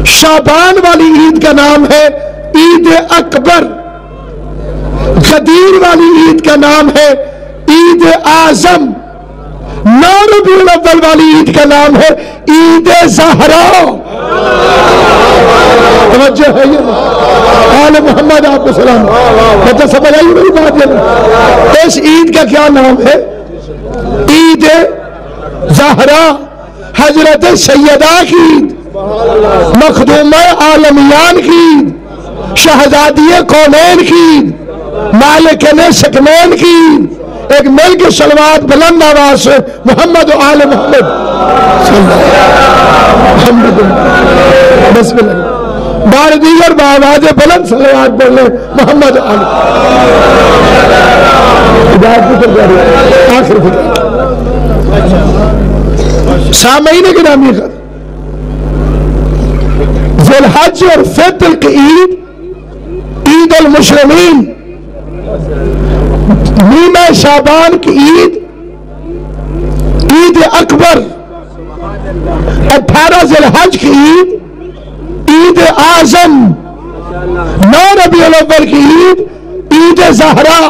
شعبان والی عید کا نام ہے عید اکبر، غدیر والی عید کا نام ہے عید اعظم، 9 ربیع الاول والی عید کا نام ہے عید زہرا۔ توجہ ہے یہ آل محمد آپ کو سلام، مطلب سمجھ آئی میری بات؟ اس عید کا کیا نام ہے؟ عید زہرا، حضرت سیدہ کی عید، مخدومہ عالمیان کی عید، شہزادی کونین کی عید، مالکن سکنین کی عید۔ ایک مل کے صلوات بلند آواز سے محمد و آل محمد محمد بسم اللہ، بار دیگر بآواز بلند صلوات پڑھ لیں محمد و آل آخر فکر۔ سامعین گرامی، ذی الحج اور فطر کی عید، عید المسلمین، نیمہ شعبان کی عید، عید اکبر، 18 ذی الحج کی عید، عید اعظم، 9 ربیع الاول کی عید، عید زہرا۔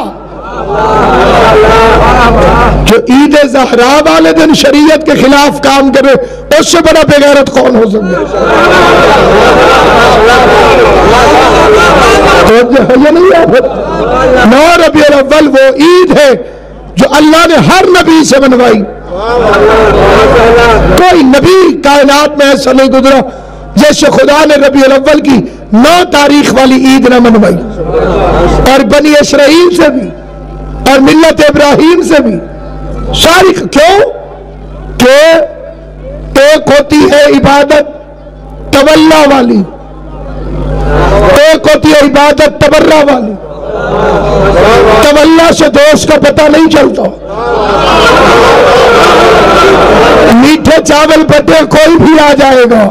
جو عید زہرا والے دن شریعت کے خلاف کام کرے اس سے بڑا بے غیرت کون ہو سکتا ہے؟ 9 ربیع الاول وہ عید ہے جو اللہ نے ہر نبی سے منوائی۔ کوئی نبی کائنات میں ایسا نہیں گزرا جیسے خدا نے ربیع الاول کی 9 تاریخ والی عید نہ منوائی، اور بنی اسرائیل سے بھی اور ملت ابراہیم سے بھی ساری۔ کیوں کہ ایک ہوتی ہے عبادت تولا والی، ایک ہوتی ہے عبادت تبرہ والی۔ تولا سے دوست کا پتہ نہیں چلتا، میٹھے چاول پٹے کوئی بھی آ جائے گا۔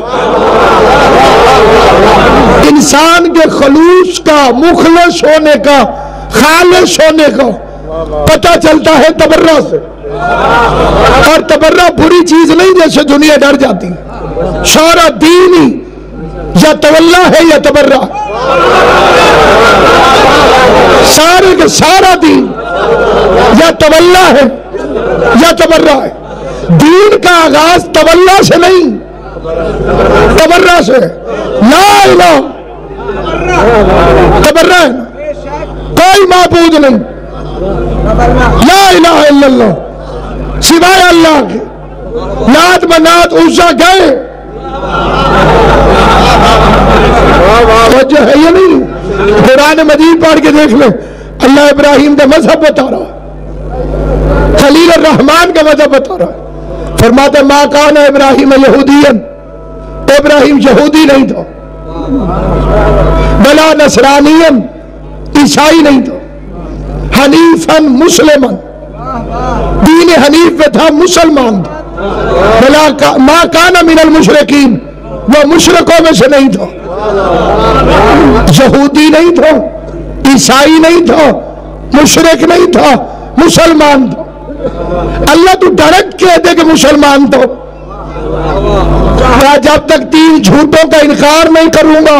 انسان کے خلوص کا، مخلص ہونے کا، خالص ہونے کا پتہ چلتا ہے تبرہ سے، اور تبرہ بری چیز نہیں جیسے دنیا ڈر جاتی۔ سارا دین ہی یا تولا ہے یا تبرہ، سارے کے سارا دین یا تولا ہے یا تبرہ ہے۔ دین کا آغاز تولا سے نہیں، تبرہ سے۔ لا الہ تبرہ ہے، کوئی معبود نہیں، لا الہ الا اللہ، سوائے اللہ کے۔ لات منات عزا گئے، توجہ ہے یہ نہیں؟ قرآن مجید پڑھ کے دیکھ لیں، اللہ ابراہیم کا مذہب بتا رہا، خلیل الرحمن کا مذہب بتا رہا۔ فرماتا ما کان ابراہیم یہودین، ابراہیم یہودی نہیں تھا، بلا نصرانین، عیسائی نہیں تھا، حنیفاً مسلمان، دین حنیف پہ تھا، مسلمان تھا۔ ما کان من المشرکین، وہ مشرکوں میں سے نہیں تھا، یہودی نہیں تھا، عیسائی نہیں تھا، مشرک نہیں تھا، مسلمان تھا۔ اللہ تو ڈائریکٹ کہہ دے کہ مسلمان تو، جب تک 3 جھوٹوں کا انکار نہیں کروں گا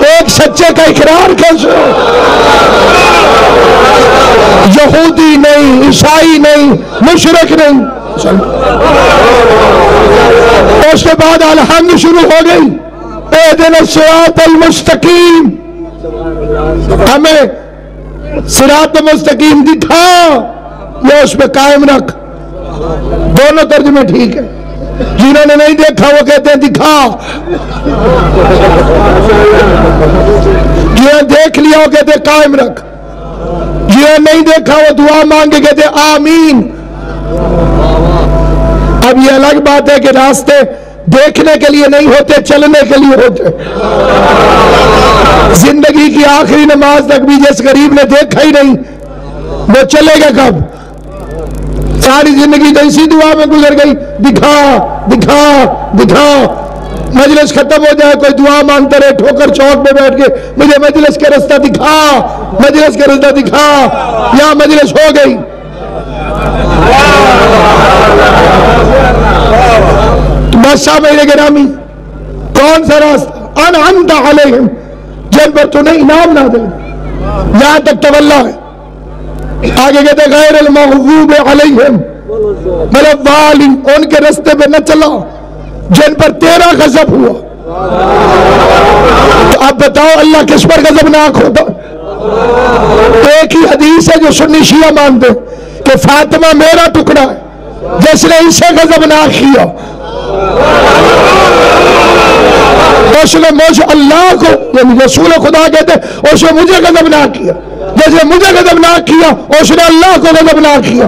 ایک سچے کا اقرار کیسے ہو؟ یہودی نہیں، عیسائی نہیں، مشرک نہیں۔ اس کے بعد الحمد شروع ہو گئی، اہدنا الصراط المستقیم، ہمیں صراط مستقیم دکھا، یا اس پہ قائم رکھ۔ دونوں ترجمے ٹھیک ہے، جنہوں نے نہیں دیکھا وہ کہتے ہیں دکھا، جنہوں نے دیکھ لیا وہ کہتے ہیں قائم رکھ، جنہوں نے نہیں دیکھا وہ دعا مانگے کہتے ہیں آمین۔ اب یہ الگ بات ہے کہ راستے دیکھنے کے لیے نہیں ہوتے، چلنے کے لیے ہوتے۔ زندگی کی آخری نماز تک بھی جس غریب نے دیکھا ہی نہیں وہ چلے گا کب؟ ساری زندگی تو اسی دعا میں گزر گئی، دکھا دکھا دکھا۔ مجلس ختم ہو جائے کوئی دعا مانگتا رہے، ٹھوکر چوک میں بیٹھ کے مجھے مجلس کا رستہ دکھا، مجلس کا رستہ دکھا، یا مجلس ہو گئی۔ بادشاہ میرے گرامی، کون سا راستہ؟ انعمت علیہم، جن پر تو نے انعام نازل کیا۔ یہاں تک تولا ہے، آگے کہتے غیر المغضوب علیہم والضالین، ان کے رستے پہ نہ چلا جن پر تیرا غضب ہوا۔ تو اب بتاؤ اللہ کس پر غضبناک ہوتا؟ ایک ہی حدیث ہے جو سنی شیعہ مانتے کہ فاطمہ میرا ٹکڑا ہے جس نے اسے غضبناک کیا، اس نے مجھ اللہ کو، یعنی رسول خدا کہتے اس نے مجھے غضبناک کیا، جس نے مجھے غضبناک کیا اس نے اللہ کو غضبناک کیا۔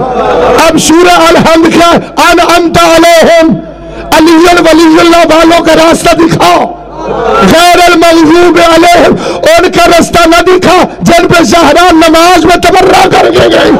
اب سورہ الحمد کیا ہے؟ انعمت علیہم، علی ولی اللہ والوں کا راستہ دکھاؤ، غیر المغضوب علیہم ان کا راستہ نہ دکھا جن پہ زہرا نماز میں تبرہ کر کے گئی۔